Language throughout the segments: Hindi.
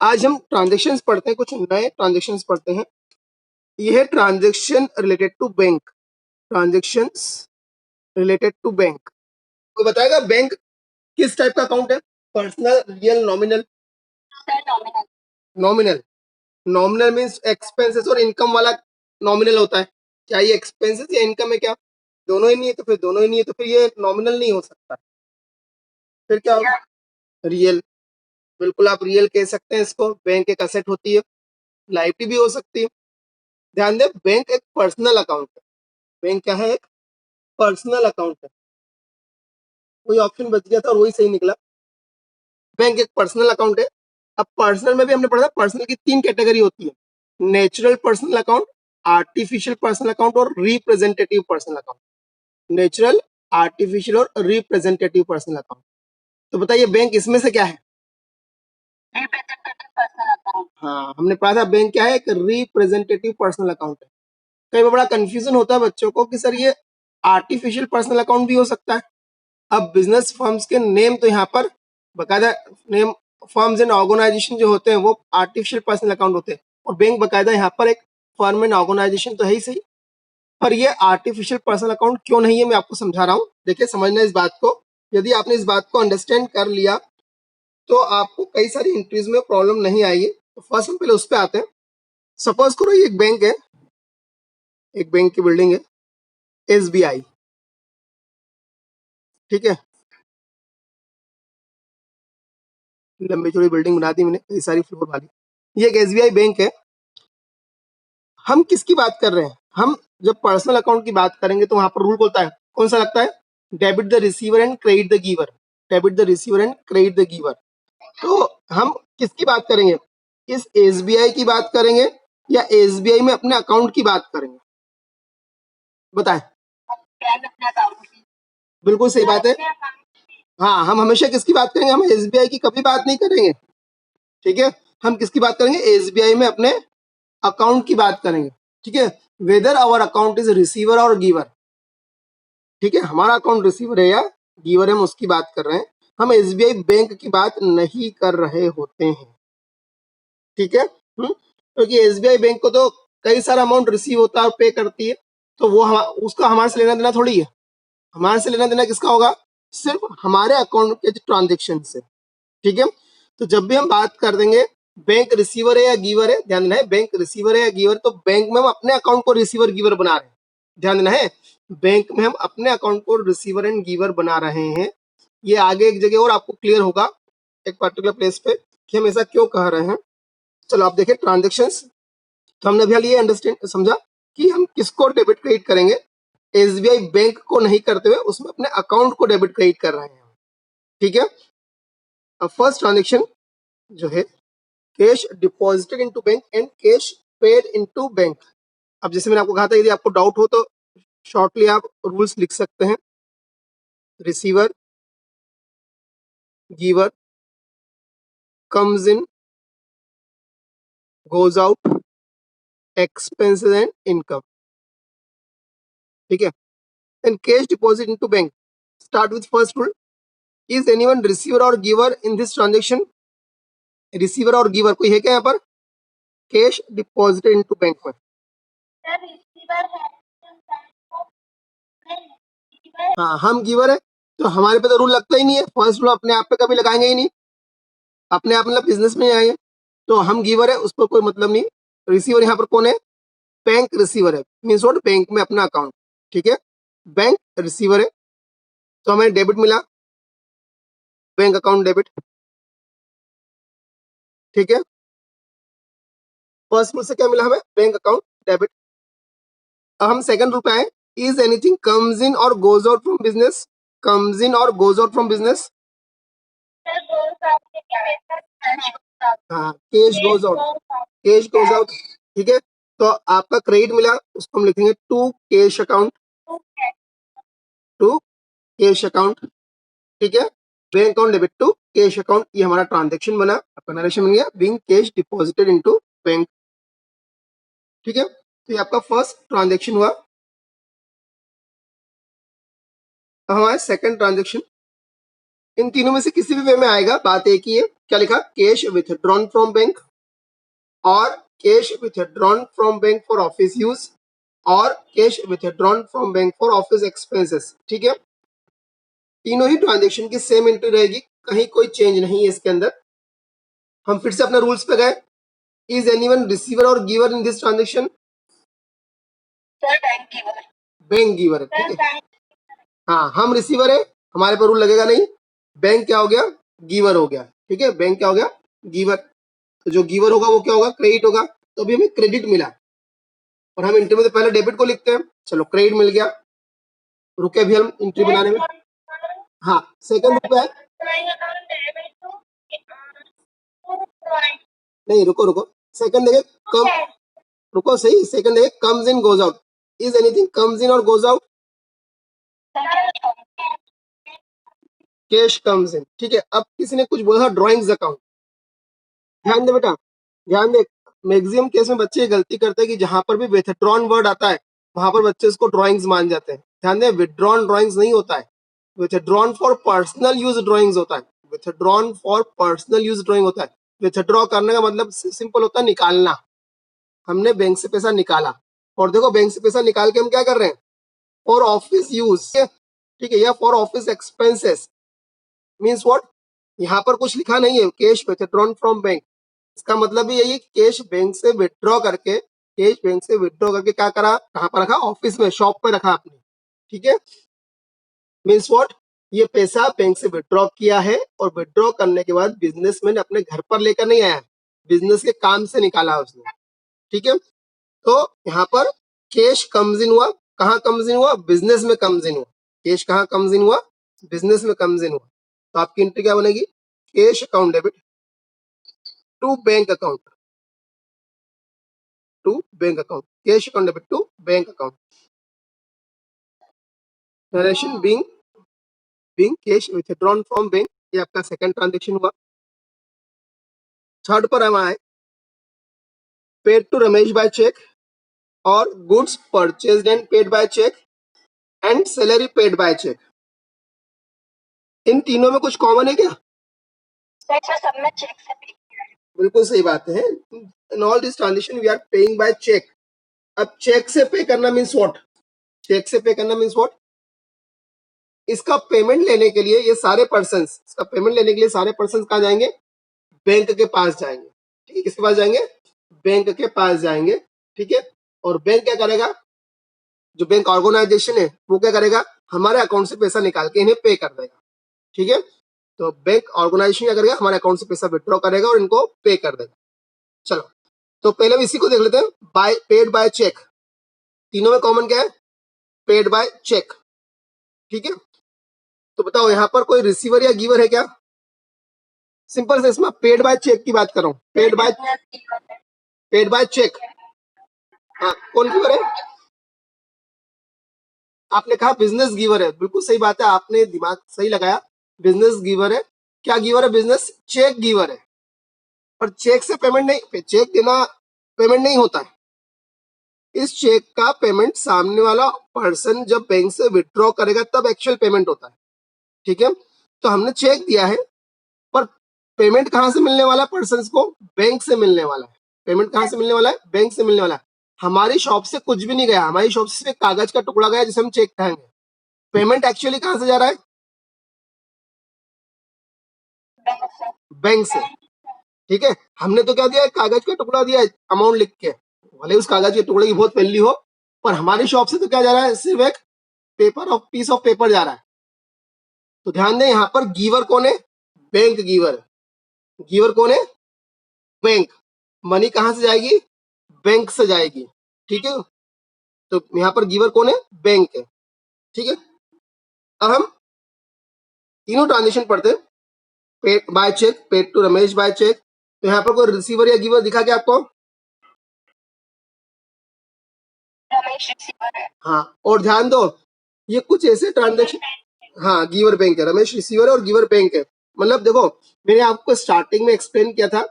आज हम ट्रांजेक्शन्स पढ़ते हैं, कुछ नए ट्रांजेक्शन्स पढ़ते हैं। ये है transaction related to bank. Transactions related to bank. तो बताएगा बैंक किस टाइप का अकाउंट है? Personal, real, nominal? Nominal. Nominal means expenses और इनकम वाला नॉमिनल होता है। क्या ये एक्सपेंसेस या इनकम है? क्या दोनों ही नहीं है? तो फिर दोनों ही नहीं है तो फिर ये नॉमिनल नहीं हो सकता। फिर क्या होगा? रियल। बिल्कुल आप रियल कह सकते हैं इसको। बैंक एक असेट होती है, लाइबिलिटी भी हो सकती है। ध्यान दें, बैंक एक पर्सनल अकाउंट है। बैंक क्या है? एक पर्सनल अकाउंट है। कोई ऑप्शन बच गया था और वही सही निकला। बैंक एक पर्सनल अकाउंट है। अब पर्सनल में भी हमने पढ़ा था, पर्सनल की 3 कैटेगरी होती है: natural personal account, artificial personal account और representative personal account. Natural, artificial और रिप्रेजेंटेटिव पर्सनल अकाउंट। तो बताइए बैंक इसमें से क्या है? हाँ, हमने पढ़ा था बैंक क्या है? एक रिप्रेजेंटेटिव पर्सनल अकाउंट है। कई बार बड़ा कंफ्यूजन होता है बच्चों को कि सर ये आर्टिफिशियल पर्सनल अकाउंट भी हो सकता है। अब बिजनेस फर्म्स के नेम तो यहाँ पर बकायदा नेम, फर्म्स एंड ऑर्गेनाइजेशन जो होते हैं वो आर्टिफिशियल पर्सनल अकाउंट होते हैं, और बैंक बकायदा यहाँ पर एक फर्म एंड ऑर्गेनाइजेशन तो है ही सही, पर ये आर्टिफिशियल पर्सनल अकाउंट क्यों नहीं है मैं आपको समझा रहा हूँ। देखिए, समझना इस बात को। यदि आपने इस बात को अंडरस्टैंड कर लिया तो आपको कई सारी एंट्रीज में प्रॉब्लम नहीं आएगी। तो फर्स्ट हम पहले उस पर आते हैं। सपोज करो ये एक बैंक है, एक बैंक की बिल्डिंग है, SBI। ठीक है, लंबी चौड़ी बिल्डिंग बना दी मैंने, कई सारी फ्लोर वाली। ये एक SBI बैंक है। हम किसकी बात कर रहे हैं? हम जब पर्सनल अकाउंट की बात करेंगे तो वहां पर रूल बोलता है, कौन सा लगता है? Debit the receiver and credit the giver. Debit the receiver and credit the giver. तो हम किसकी बात करेंगे? इस SBI की बात करेंगे या SBI में अपने अकाउंट की बात करेंगे? बताएं। बिल्कुल सही बात है। हाँ, हम हमेशा किसकी बात करेंगे? हम SBI की कभी बात नहीं करेंगे। ठीक है, हम किसकी बात करेंगे? SBI में अपने अकाउंट की बात करेंगे। ठीक है, whether our account is receiver और गिवर। ठीक है, हमारा अकाउंट रिसीवर है या गिवर है, हम उसकी बात कर रहे हैं। हम SBI बैंक की बात नहीं कर रहे होते हैं। ठीक है, क्योंकि SBI बैंक को तो कई सारा अमाउंट रिसीव होता है और पे करती है, तो वो उसका हमारे से लेना देना थोड़ी है। हमारे से लेना देना किसका होगा? सिर्फ हमारे अकाउंट के ट्रांजेक्शन से। ठीक है, तो जब भी हम बात कर देंगे बैंक रिसीवर है या गिवर है, ध्यान देना है, बैंक रिसीवर है या गिवर, तो बैंक में हम अपने अकाउंट को रिसीवर गिवर बना रहे हैं। ध्यान देना है, बैंक में हम अपने अकाउंट को रिसीवर एंड गिवर बना रहे हैं। ये आगे एक जगह और आपको क्लियर होगा एक पर्टिकुलर प्लेस पे कि हम ऐसा क्यों कह रहे हैं। चलो आप देखिए ट्रांजेक्शन्स। तो हमने अभी ये अंडरस्टैंड समझा कि हम किसको डेबिट क्रेडिट करेंगे। SBI बैंक को नहीं करते हुए उसमें अपने अकाउंट को डेबिट क्रेडिट कर रहे हैं। ठीक है, अब फर्स्ट ट्रांजेक्शन जो है, cash deposited into bank and cash paid into bank. अब जैसे मैंने आपको कहा था, यदि आपको डाउट हो तो शॉर्टली आप रूल्स लिख सकते हैं। Receiver, giver, comes in, goes out, expenses and income. ठीक है, and cash deposit into bank. Start with first rule, is anyone receiver और giver in this transaction? Receiver और गिवर कोई है क्या यहाँ पर? कैश डिपॉजिटेड इनटू बैंक में हाँ, हम गिवर है तो हमारे पे तो रूल लगता ही नहीं है। फर्स्ट रूल अपने आप पे कभी लगाएंगे ही नहीं, अपने आप मतलब बिजनेस में आएंगे। तो हम गिवर है, उस पर कोई मतलब नहीं। रिसीवर यहाँ पर कौन है? बैंक रिसीवर है, मीन्स व्हाट? बैंक में अपना अकाउंट। ठीक है, बैंक रिसीवर है तो हमें डेबिट मिला, बैंक अकाउंट डेबिट। ठीक है, फर्स्ट रूल से क्या मिला हमें? Bank account debit. अब हम सेकंड रूल पे आए, इज एनीथिंग कम्स इन और goes out from business? Comes in और गोज आउट फ्रॉम बिजनेस? हाँ, cash goes out, cash goes out. ठीक है, तो आपका क्रेडिट मिला, उसको हम लिखेंगे to cash account, to cash account. ठीक है, bank account debit to cash account, ये हमारा ट्रांजेक्शन बना, आपका नरेशन बन गया, being cash deposited into bank. ठीक है, तो ये आपका फर्स्ट ट्रांजेक्शन हुआ। अब हमारा सेकंड ट्रांजेक्शन, इन तीनों में से किसी भी वे में आएगा, बात एक ही है। क्या लिखा? कैश विथड्रॉन फ्रॉम बैंक, और cash withdrawn from bank for office use, और cash withdrawn from bank for office expenses. ठीक है, तीनों ही ट्रांजेक्शन की सेम एंट्री रहेगी, कहीं कोई चेंज नहीं है इसके अंदर। हम फिर से अपने रूल्स पे गए। इज एनीवन रिसीवर और giver in this transaction? Bank giver है, ठीक है। हाँ, हम रिसीवर है, हमारे पर रूल लगेगा नहीं। बैंक क्या हो गया? गिवर हो गया, ठीक है। बैंक क्या हो गया? गिवर। तो जो गिवर होगा वो क्या होगा? क्रेडिट होगा। तो अभी हमें क्रेडिट मिला, और हम एंट्री में तो पहले डेबिट को लिखते हैं। चलो, क्रेडिट मिल गया, रुके अभी हम एंट्री बनाने में। हाँ, सेकंड रुपया है। नहीं, रुको रुको, सेकंड देखे कम, रुको सही, सेकंड देखे comes in goes out. Is anything comes in और goes out? Cash comes in, ठीक है। अब किसी ने कुछ बोला था ड्राइंग्स अकाउंट, ध्यान दे बेटा, ध्यान दे। मैक्सिमम केस में बच्चे गलती करते हैं कि जहां पर भी विथड्रॉन वर्ड आता है वहां पर बच्चे इसको ड्राइंग्स मान जाते हैं। ध्यान दे, विथड्रॉन ड्राइंग्स नहीं होता है, withdrawn for personal use drawings होता है। Withdrawn for personal use drawing होता है। विथड्रॉ करने का मतलब सिंपल होता है निकालना। हमने बैंक से पैसा निकाला, और देखो बैंक से पैसा निकाल के हम क्या कर रहे हैं? फॉर ऑफिस यूज, ठीक है, या for office expenses. Means what? यहाँ पर कुछ लिखा नहीं है कैश विथड्रॉन फ्रॉम बैंक। इसका मतलब भी यही है कि कैश बैंक से विथड्रॉ करके, कैश बैंक से विथड्रॉ करके क्या करा? कहाँ पर रखा? ऑफिस में, शॉप पे रखा आपने, ठीक है। Means what? ये पैसा बैंक से विथड्रॉ किया है, और विथड्रॉ करने के बाद बिजनेसमैन अपने घर पर लेकर नहीं आया, बिजनेस के काम से निकाला उसने, ठीक है। तो यहाँ पर कैश कम्स इन हुआ, कहाँ कम्स इन हुआ? बिजनेस में कम्स इन हुआ। कैश कहाँ कम्स इन हुआ? बिजनेस में कम्स इन हुआ। तो आपकी एंट्री क्या बनेगी? Cash account debit to bank account, to bank account, cash account debit to bank account. Transaction being cash withdrawn from bank, ये आपका सेकंड ट्रांजेक्शन हुआ। थर्ड पर हम आए, paid to Ramesh by cheque, और goods purchased and paid by cheque, and salary paid by cheque. इन तीनों में कुछ कॉमन है क्या? सब में चेक से पे। बिल्कुल सही बात है। In all this transaction we are paying by cheque. अब चेक से पे करना मीन्स व्हाट? चेक से पे करना मीन्स व्हाट? इसका पेमेंट लेने के लिए ये सारे पर्सन्स, इसका पेमेंट लेने के लिए सारे पर्सन्स कहाँ जाएंगे? बैंक के पास जाएंगे, ठीक है। किसके पास जाएंगे? बैंक के पास जाएंगे, ठीक है। और बैंक क्या करेगा? जो बैंक ऑर्गेनाइजेशन है वो क्या करेगा? हमारे अकाउंट से पैसा निकाल के इन्हें पे कर देगा, ठीक है। तो बैंक ऑर्गेनाइजेशन क्या करेगा? हमारे अकाउंट से पैसा विड्रॉ करेगा और इनको पे कर देगा। चलो, तो पहले हम इसी को देख लेते हैं। बाय, पेड बाय चेक, तीनों में कॉमन क्या है? पेड बाय चेक, ठीक है। तो बताओ यहाँ पर कोई रिसीवर या गिवर है क्या? सिंपल से इसमें पेड बाय चेक की बात कर रहा हूँ। पेड बाय चेक, हाँ, कौन गिवर है? आपने कहा बिजनेस गिवर है, बिल्कुल सही बात है, आपने दिमाग सही लगाया, बिजनेस गिवर है। क्या गिवर है? बिजनेस चेक गिवर है। पर चेक से पेमेंट नहीं, चेक देना पेमेंट नहीं होता है। इस चेक का पेमेंट सामने वाला पर्सन जब बैंक से विड्रॉ करेगा तब एक्चुअल पेमेंट होता है, ठीक है। तो हमने चेक दिया है, पर पेमेंट कहाँ से मिलने वाला है? पर्सन को बैंक से मिलने वाला है। पेमेंट कहाँ से मिलने वाला है? बैंक से मिलने वाला है। हमारी शॉप से कुछ भी नहीं गया, हमारी शॉप से कागज का टुकड़ा गया जिसे हम चेक कहेंगे। पेमेंट एक्चुअली कहाँ से जा रहा है? बैंक से, ठीक है। हमने तो क्या दिया है? कागज का टुकड़ा दिया है, अमाउंट लिख के। भले उस कागज के टुकड़े की बहुत वैल्यू हो, पर हमारी शॉप से तो क्या जा रहा है? सिर्फ एक पीस ऑफ पेपर जा रहा है। तो ध्यान दें, यहाँ पर गिवर कौन है? Bank giver. गिवर कौन है? बैंक। मनी कहाँ से जाएगी? बैंक से जाएगी, ठीक है। तो यहाँ पर गिवर कौन है? बैंक है, ठीक है। अब हम तीनों ट्रांजेक्शन पढ़ते हैं। Paid by cheque, paid to Ramesh by cheque. तो यहाँ पर कोई रिसीवर या गिवर दिखा क्या आपको? रमेश रिसीवर है। हाँ, और ध्यान दो, ये कुछ ऐसे ट्रांजेक्शन, हाँ, गिवर बैंक है, रमेश रिसीवर है और गिवर बैंक है। मतलब देखो, मैंने आपको स्टार्टिंग में एक्सप्लेन किया था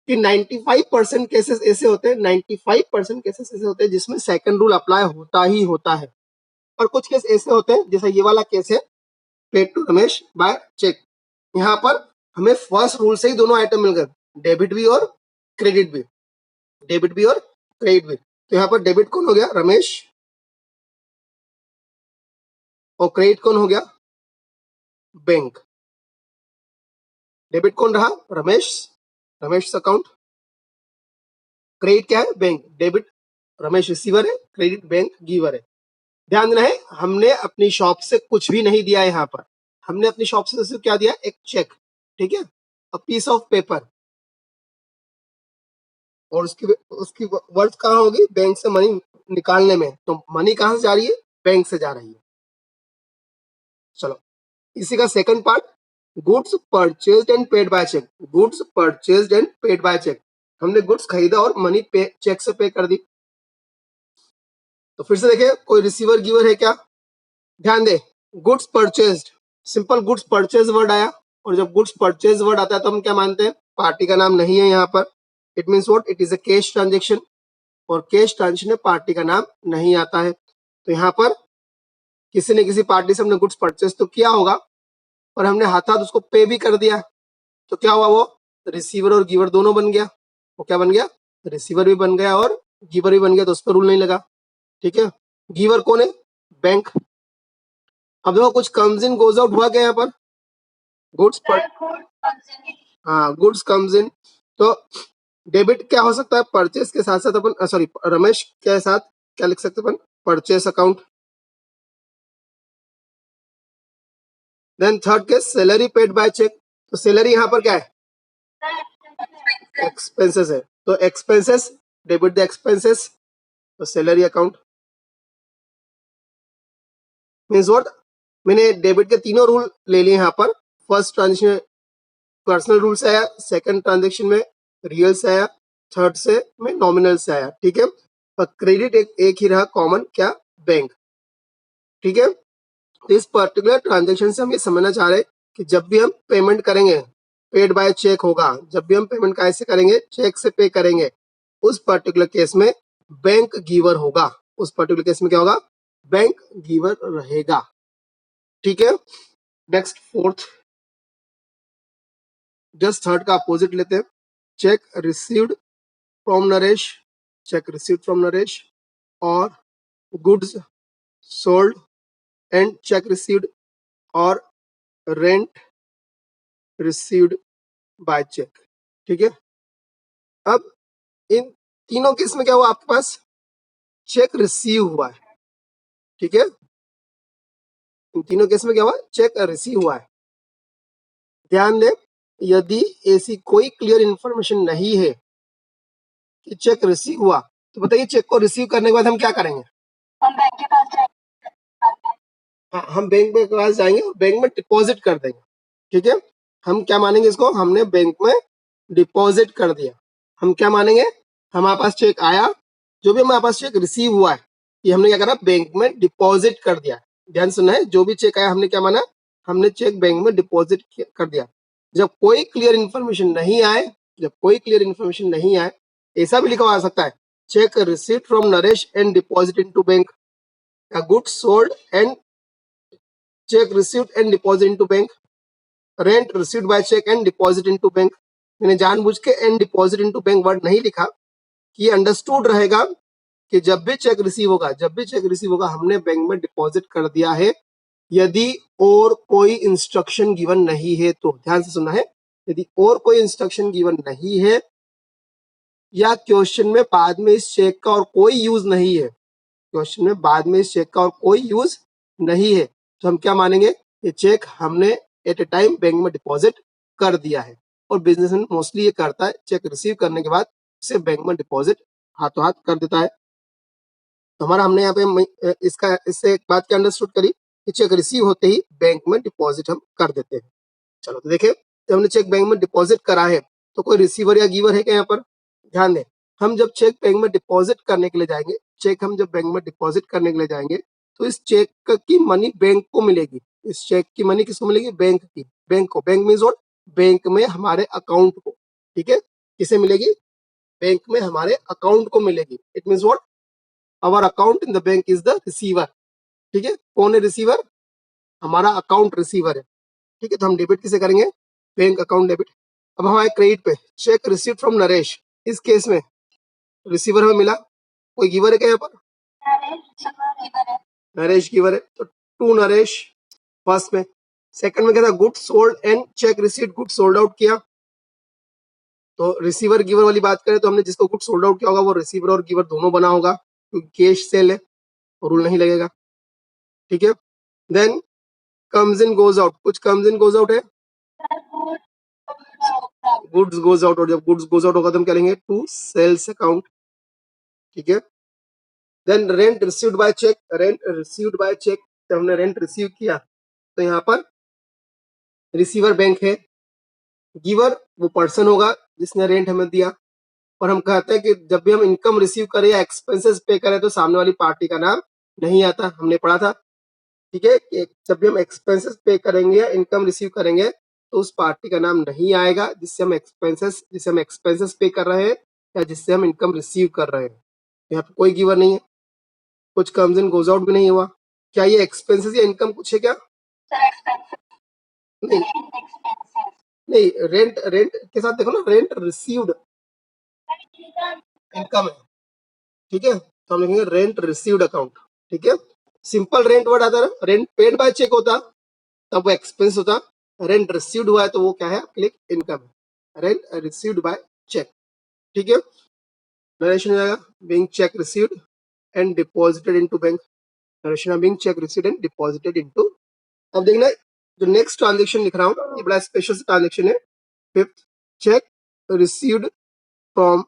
कि 95% केसेस ऐसे होते हैं, 95% केसेस ऐसे होते हैं जिसमें सेकंड रूल अप्लाई होता ही होता है। और कुछ केस ऐसे होते हैं, जैसा ये वाला केस है, paid to Ramesh by cheque, यहाँ पर हमें फर्स्ट रूल से ही दोनों आइटम मिल गए, डेबिट भी और क्रेडिट भी, डेबिट भी और क्रेडिट भी। तो यहाँ पर डेबिट कौन हो गया? रमेश, और क्रेडिट कौन हो गया? बैंक। डेबिट कौन रहा? रमेश, रमेश अकाउंट। क्रेडिट क्या है? बैंक। डेबिट रमेश रिसीवर है, क्रेडिट बैंक गिवर है। ध्यान देना है, हमने अपनी शॉप से कुछ भी नहीं दिया है यहाँ पर, हमने अपनी शॉप से सिर्फ क्या दिया? एक चेक, ठीक है, अ पीस ऑफ पेपर। और उसकी वर्थ कहाँ होगी? बैंक से मनी निकालने में। तो मनी कहाँ से जा रही है? बैंक से जा रही है। चलो इसी का second part, goods purchased and paid by cheque. Goods purchased and paid by cheque, हमने गुड्स खरीदा और मनी पे चेक से पे कर दी। तो फिर से देखिए, कोई रिसीवर गिवर है क्या? ध्यान दे, goods purchased, simple goods purchase word आया, और जब गुड्स परचेज वर्ड आता है तो हम क्या मानते हैं? पार्टी का नाम नहीं है यहाँ पर। It means what? It is a cash transaction, और कैश ट्रांजेक्शन में पार्टी का नाम नहीं आता है। तो यहाँ पर किसी न किसी पार्टी से हमने गुड्स परचेज तो किया होगा, और हमने हाथ उसको पे भी कर दिया। तो क्या हुआ? वो रिसीवर और गिवर दोनों बन गया। वो क्या बन गया? रिसीवर भी बन गया और गिवर भी बन गया, तो उस पर रूल नहीं लगा। ठीक है, गिवर कौन है? बैंक। अब देखो कुछ कम्स इन गोज आउट हुआ क्या यहाँ पर? गुड्स पर, हाँ, गुड्स कम्स इन। तो डेबिट क्या हो सकता है? परचेस के साथ साथ अपन, सॉरी, रमेश के साथ क्या लिख सकते अपन? Purchase account. Then third case, salary paid by cheque. तो सैलरी यहाँ पर क्या है? एक्सपेंसेस है, तो एक्सपेंसेस, डेबिट द एक्सपेंसेस, तो सैलरी अकाउंट। Means what? मैंने डेबिट के तीनों रूल ले लिए यहाँ पर। फर्स्ट ट्रांजेक्शन पर्सनल रूल से आया, सेकंड ट्रांजेक्शन में रियल से आया, थर्ड से में नॉमिनल से आया। ठीक है, पर क्रेडिट एक ही रहा कॉमन, क्या? बैंक। ठीक है, तो इस पर्टिकुलर ट्रांजेक्शन से हम ये समझना चाह रहे हैं कि जब भी हम पेमेंट करेंगे, पेड बाय चेक होगा। जब भी हम पेमेंट कैसे करेंगे? चेक से पे करेंगे। उस पर्टिकुलर केस में बैंक गिवर होगा, उस पर्टिकुलर केस में क्या होगा? बैंक गिवर रहेगा। ठीक है, नेक्स्ट फोर्थ, जस्ट थर्ड का अपोजिट लेते हैं, cheque received from Naresh, cheque received from Naresh, और goods sold and cheque received, और रेंट रिसीव्ड बाय चेक। ठीक है, अब इन तीनों केस में क्या हुआ? आपके पास चेक रिसीव हुआ है। ठीक है, इन तीनों केस में क्या हुआ? चेक रिसीव हुआ है। ध्यान दें, यदि ऐसी कोई क्लियर इंफॉर्मेशन नहीं है कि चेक रिसीव हुआ, तो बताइए चेक को रिसीव करने के बाद हम क्या करेंगे? हम बैंक के पास जाएंगे। हाँ, हम बैंक के पास जाएंगे और बैंक में डिपॉजिट कर देंगे। ठीक है, हम क्या मानेंगे इसको? हमने बैंक में डिपॉजिट कर दिया। हम क्या मानेंगे? हमारे पास चेक आया, जो भी हमारे पास चेक रिसीव हुआ है, ये हमने क्या करा? बैंक में डिपॉजिट कर दिया। ध्यान सुनना है, जो भी चेक आया हमने क्या माना? हमने चेक बैंक में डिपॉजिट कर दिया। जब कोई क्लियर इन्फॉर्मेशन नहीं आए, जब कोई क्लियर इन्फॉर्मेशन नहीं आए, ऐसा भी लिखा आ सकता है, cheque received from Naresh and deposit into bank, या goods sold and cheque received and deposit into bank, rent received by cheque and deposit into bank. मैंने जानबूझ के and deposit into bank word नहीं लिखा, कि अंडरस्टूड रहेगा कि जब भी चेक रिसीव होगा, जब भी चेक रिसीव होगा, हमने बैंक में डिपॉजिट कर दिया है, यदि और कोई इंस्ट्रक्शन गिवन नहीं है तो। ध्यान से सुनना है, यदि और कोई इंस्ट्रक्शन गिवन नहीं है, या क्वेश्चन में बाद में इस चेक का और कोई यूज नहीं है, क्वेश्चन में बाद में इस चेक का और कोई यूज नहीं है, तो हम क्या मानेंगे? ये चेक हमने एट ए टाइम बैंक में डिपॉजिट कर दिया है। और बिजनेसमैन मोस्टली ये करता है, चेक रिसीव करने के बाद इसे बैंक में डिपॉजिट हाथों हाथ कर देता है। तो हमारा हमने यहाँ पे इसका, इससे एक बात क्या अंडरस्टूड करी कि चेक रिसीव होते ही बैंक में डिपॉजिट हम कर देते हैं। चलो तो देखिए, जब हमने चेक बैंक में डिपॉजिट करा है, तो कोई रिसीवर या गिवर है क्या यहाँ पर? ध्यान दें, हम जब चेक बैंक में डिपॉजिट करने के लिए जाएंगे, चेक हम जब बैंक में डिपॉजिट करने के लिए जाएंगे, तो इस चेक की मनी बैंक को मिलेगी। इस चेक की मनी किसको मिलेगी? बैंक की, बैंक को। Bank means what? बैंक में हमारे अकाउंट को। ठीक है, किसे मिलेगी? बैंक में हमारे अकाउंट को मिलेगी। It means what? Our account in the bank is the receiver. ठीक है, कौन है रिसीवर? हमारा अकाउंट रिसीवर है। ठीक है, तो हम डेबिट किसे करेंगे? Bank account debit. अब हमारे क्रेडिट पे चेक रिसीव्ड फ्रॉम नरेश, इस केस में रिसीवर हमें मिला, कोई गिवर है क्या यहाँ पर? नरेश गिवर है, तो टू नरेश फर्स्ट में। सेकंड में क्या था, good sold and cheque received, good sold out किया। तो रिसीवर गिवर वाली बात करें तो हमने जिसको गुड सोल्ड आउट किया होगा वो रिसीवर और गिवर दोनों बना होगा, क्योंकि कैश सेल है, रूल नहीं लगेगा, ठीक है। Then comes in goes out, कुछ कम्स इन गोज आउट है, गुड्स गोज आउट, और जब गुड्स गोज आउट होगा तो हम क्या लेंगे, टू सेल्स अकाउंट, ठीक है। Then rent received by cheque, rent received by cheque, जब हमने रेंट रिसीव किया तो यहाँ पर रिसीवर बैंक है, गिवर वो पर्सन होगा जिसने रेंट हमें दिया। और हम कहते हैं कि जब भी हम इनकम रिसीव करें या एक्सपेंसेस पे करें तो सामने वाली पार्टी का नाम नहीं आता, हमने पढ़ा था, ठीक है। कि जब भी हम एक्सपेंसेस पे करेंगे या इनकम रिसीव करेंगे तो उस पार्टी का नाम नहीं आएगा जिससे हम एक्सपेंसेस पे कर रहे हैं या जिससे हम इनकम रिसीव कर रहे हैं। यहाँ पे कोई गिवर नहीं है, कुछ कम्स इन गोज आउट भी नहीं हुआ। क्या ये एक्सपेंसेस या इनकम कुछ है क्या? नहीं नहीं, रेंट रेंट के साथ देखो ना, रेंट रिसीव्ड इनकम है, ठीक है। तो हम लिखेंगे रेंट रिसीव्ड अकाउंट, ठीक है। सिंपल रेंट वर्ड आता है ना, रेंट पेड बाय चेक होता तब वो एक्सपेंस होता, रेंट रिसीव्ड हुआ है तो वो क्या है, आपके लिए इनकम है, रेंट रिसीव्ड बाय चेक, ठीक है। नरेशन हो जाएगा being cheque received and deposited into bank, narration being cheque received and deposited into. अब देखना जो नेक्स्ट ट्रांजेक्शन लिख रहा हूँ ये बड़ा स्पेशल ट्रांजेक्शन है। Fifth, check received from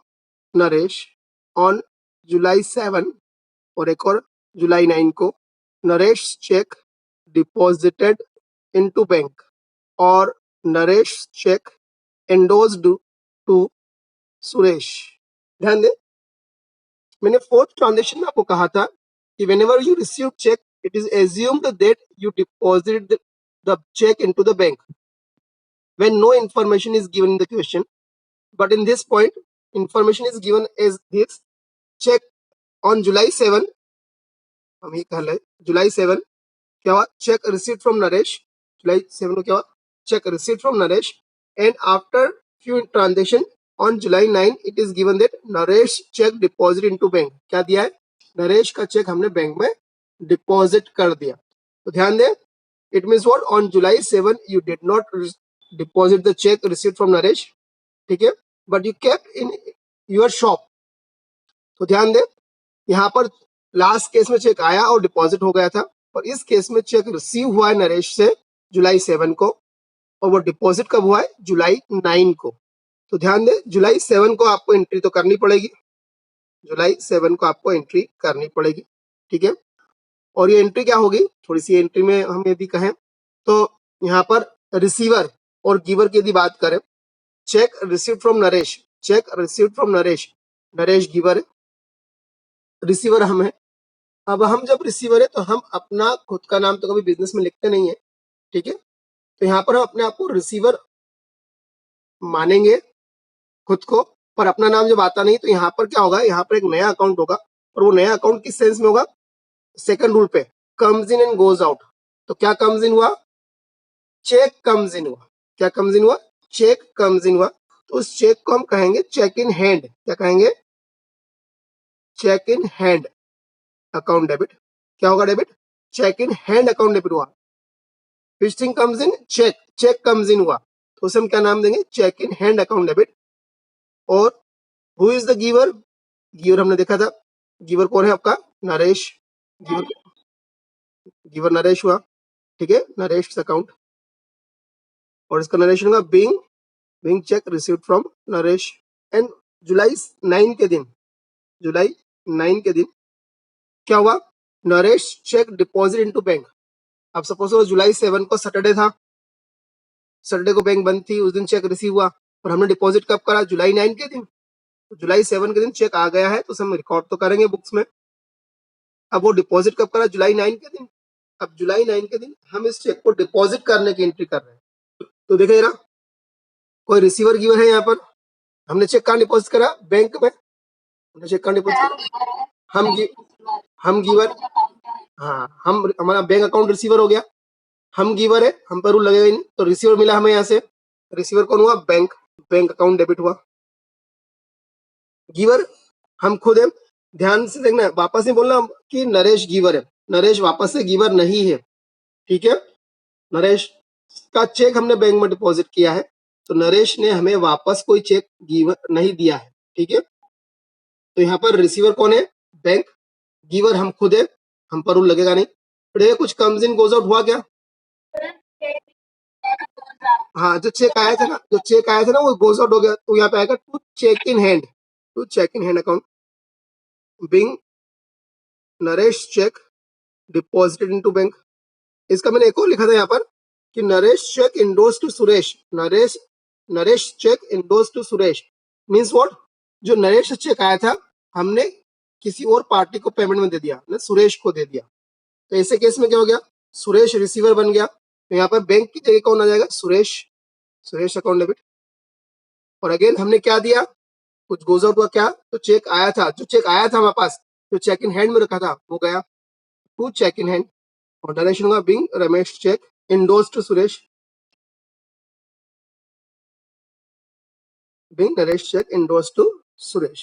Naresh on July 7, और एक और जुलाई 9 को Naresh cheque deposited into bank, और नरेश चेक एंडोज्ड टू सुरेश। ध्यान दें, मैंने फोर्थ ट्रांजेक्शन में आपको कहा था कि whenever you receive check it is assumed that you deposited the check into the bank when no information is given in the question, but in this point information is given as this: check on July 7, हम ये कह रहे जुलाई 7 क्या हुआ, चेक रिसीव्ड फ्रॉम नरेश, जुलाई 7 को क्या हुआ, cheque received from Naresh, and after few transaction on July 9 it is given that Naresh cheque deposit into bank, क्या दिया है, नरेश का चेक हमने बैंक में डिपॉजिट कर दिया। तो ध्यान दें, it means what, on July 7 you did not deposit the check received from Naresh, ठीक है, but you kept in your shop. तो ध्यान दें, यहाँ पर लास्ट केस में चेक आया और डिपॉजिट हो गया था, और इस केस में चेक रिसीव हुआ है नरेश से जुलाई 7 को, और वो डिपॉजिट कब हुआ है, जुलाई 9 को। तो ध्यान दें, जुलाई 7 को आपको एंट्री तो करनी पड़ेगी, जुलाई 7 को आपको एंट्री करनी पड़ेगी, ठीक है। और ये एंट्री क्या होगी, थोड़ी सी एंट्री में हम यदि कहें तो यहाँ पर रिसीवर और गिवर की यदि बात करें, check received from Naresh, cheque received from Naresh, Naresh giver है, रिसीवर हम है। अब हम जब रिसीवर है तो हम अपना खुद का नाम तो कभी बिजनेस में लिखते नहीं है, ठीक है। तो यहाँ पर हम अपने आप को रिसीवर मानेंगे खुद को, पर अपना नाम जब आता नहीं तो यहाँ पर क्या होगा, यहाँ पर एक नया अकाउंट होगा, और वो नया अकाउंट किस सेंस में होगा, सेकंड रूल पे, comes in and goes out. तो क्या कम्स इन हुआ, चेक कम्स इन हुआ, क्या कम्स इन हुआ, चेक कम्स इन हुआ। तो उस चेक को हम कहेंगे चेक इन हैंड, क्या कहेंगे, cheque in hand account debit. क्या होगा debit, cheque in hand account debit हुआ। Which thing comes in, cheque, cheque comes in हुआ, तो उसे हम क्या नाम देंगे, cheque in hand account debit. और who is the giver, giver हमने देखा था, गिवर कौन है आपका, नरेश, गिवर, गिवर नरेश हुआ, ठीक है, नरेश अकाउंट। और इसका नरेशन होगा being cheque received from Naresh. And जुलाई 9 के दिन, जुलाई 9 के दिन क्या हुआ, Naresh cheque deposit into bank. अब सपोज करो जुलाई 7 को सैटरडे था, सैटरडे को बैंक बंद थी, उस दिन चेक रिसीव हुआ, और हमने डिपॉजिट कब करा, जुलाई 9 के दिन। तो जुलाई 7 के दिन चेक आ गया है तो हम रिकॉर्ड तो करेंगे बुक्स में। अब वो डिपॉजिट कब करा, जुलाई 9 के दिन। अब जुलाई 9 के दिन हम इस चेक को डिपॉजिट करने की एंट्री कर रहे हैं। तो देखिए ना, कोई रिसीवर गिवर है यहाँ पर, हमने चेक कहाँ डिपॉजिट करा, बैंक में, हमने चेक कहाँ डिपॉजिट करा, हम गिवर, हाँ, हम हमारा बैंक अकाउंट रिसीवर हो गया, हम गिवर है, हम पर रूल लगेगा ही नहीं, तो रिसीवर मिला हमें यहाँ से, रिसीवर कौन हुआ? बैंक, बैंक अकाउंट डेबिट हुआ। गिवर हम खुद है, ध्यान से देखना, वापस नहीं बोलना कि नरेश गिवर है, नरेश वापस से गिवर नहीं है, ठीक है। नरेश का चेक हमने बैंक में डिपॉजिट किया है, तो नरेश ने हमें वापस कोई चेक गिवर नहीं दिया है, ठीक है। तो यहाँ पर रिसीवर कौन है? बैंक। गिवर हम खुद है, हम पर रूल लगेगा नहीं। फिर कुछ कम्स इन गोज आउट हुआ क्या? हाँ, जो चेक आया था ना, जो चेक आया था ना वो गोज आउट हो गया, तो यहाँ पे आएगा to cheque in hand, to cheque in hand account being Naresh cheque deposited into bank. इसका मैंने एक और लिखा था यहाँ पर कि Naresh cheque endorse to Suresh, Naresh cheque endorse to Suresh means what? जो नरेश से चेक आया था हमने किसी और पार्टी को पेमेंट में दे दिया, हमने सुरेश को दे दिया, तो ऐसे केस में क्या हो गया? सुरेश रिसीवर बन गया, तो यहाँ पर बैंक की जगह कौन आ जाएगा? Suresh, Suresh account debit. और अगेन हमने क्या दिया? कुछ गोज आउट हुआ क्या? तो चेक आया था, जो चेक आया था हमारे पास, जो चेक इन हैंड में रखा था वो गया टू चेक इन हैंड, और डायरेक्शन होगा being Ramesh cheque endorse to Suresh, being Naresh cheque endorse to Suresh.